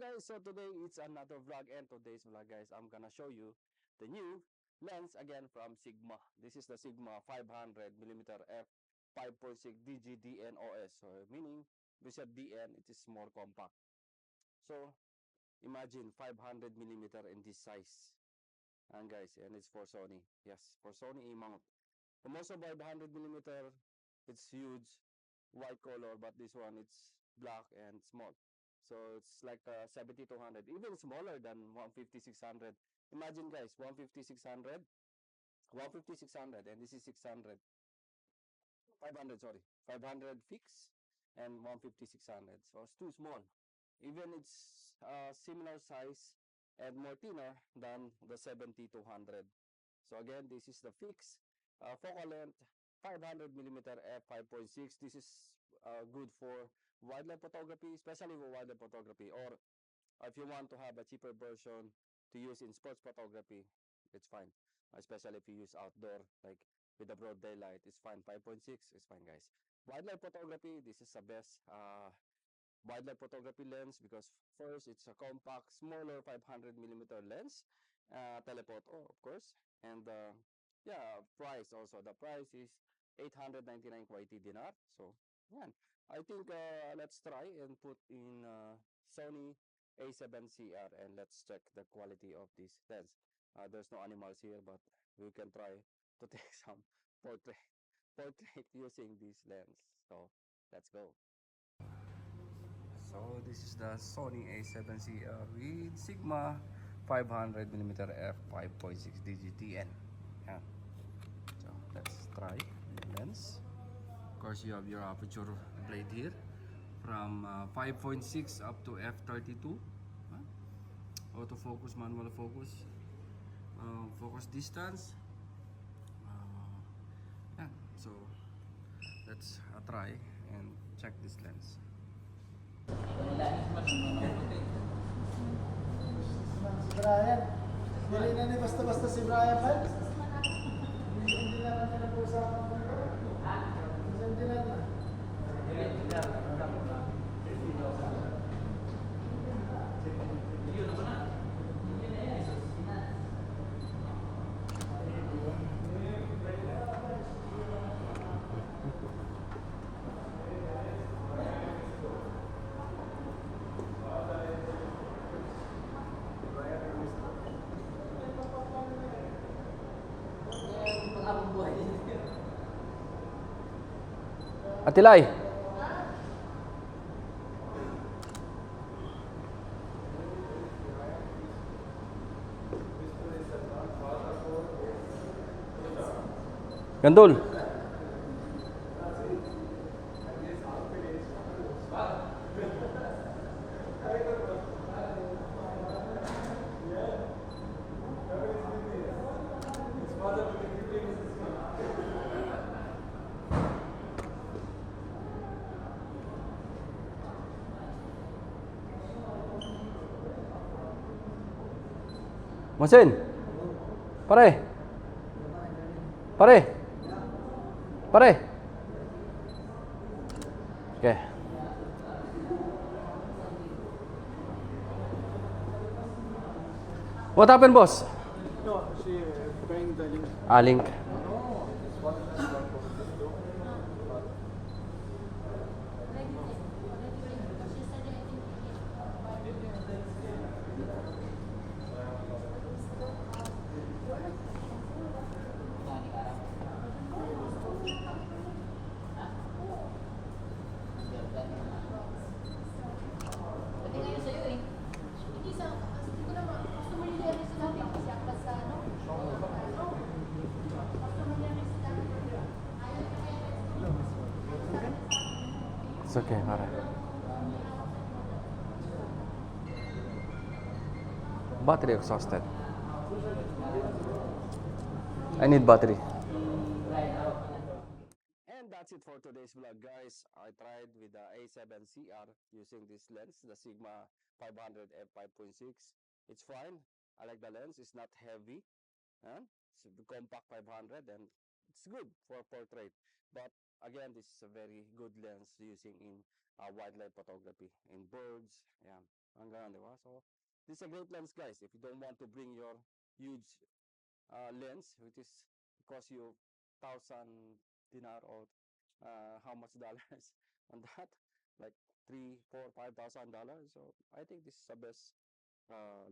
guys, so today it's another vlog, and today's vlog guys, I'm gonna show you the new lens again from Sigma. This is the Sigma 500mm f5.6 DGDN OS. So meaning we said DN, it is more compact. So imagine 500mm in this size. And guys, and it's for Sony. Yes, for Sony A mount. The most of 500mm, it's huge, white color, but this one it's black and small. So it's like 70-200, even smaller than 150-600. Imagine guys, 150-600, 150-600, and this is 600, 500, sorry, 500 fix, and 150-600. So it's too small. Even it's similar size and more thinner than the 70-200. So again, this is the fix, focal length, 500mm f5.6. This is good for wildlife photography, especially for wildlife photography. Or if you want to have a cheaper version to use in sports photography, it's fine. Especially if you use outdoor, like with the broad daylight, it's fine. 5.6 is fine, guys. Wildlife photography, this is the best wildlife photography lens because first, it's a compact, smaller 500mm lens, telephoto, of course, and yeah, price also. The price is 899 Kuwaiti dinar. So, yeah, I think let's try and put in Sony A7CR and let's check the quality of this lens. There's no animals here, but we can try to take some portrait portrait using this lens. So, let's go. So this is the Sony A7CR with Sigma 500mm f5.6 DGDN. Yeah. So let's try the lens. Of course, you have your aperture blade here from 5.6 up to f32. Autofocus, manual focus, focus distance. Yeah. So let's try and check this lens. Si Brian. Dili na ni basta-basta si Brian, man. Hindi naman na nag-usapan ko. Hindi na na. Atilay. Gandul. Masin. Pare. Pare. Pare. Okay. What happened, boss? No, she buying the link. Link. It's okay, pare. Battery exhausted. I need battery. And that's it for today's vlog, guys. I tried with the A7CR using this lens, the Sigma 500 f5.6. It's fine. I like the lens. It's not heavy. It's a compact 500 and it's good for portrait. But again, this is a very good lens using in wildlife photography in birds. Ayan. Hanggang, di ba? So, this is a great lens, guys. If you don't want to bring your huge lens, which is cost you 1,000 dinar or how much dollars on that, like 3, 4, 5,000 dollars. So I think this is the best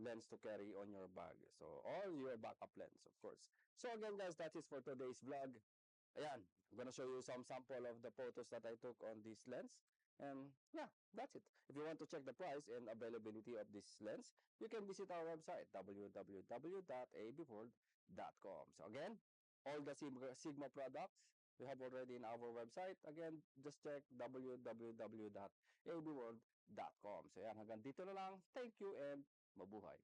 lens to carry on your bag. So all your backup lens, of course. So again, guys, that is for today's vlog. Ayan, I'm gonna show you some sample of the photos that I took on this lens. And yeah, that's it. If you want to check the price and availability of this lens, you can visit our website, www.abworld.com. So again, all the Sigma products we have already in our website. Again, just check www.abworld.com. So yan, hanggang dito na lang. Thank you and mabuhay.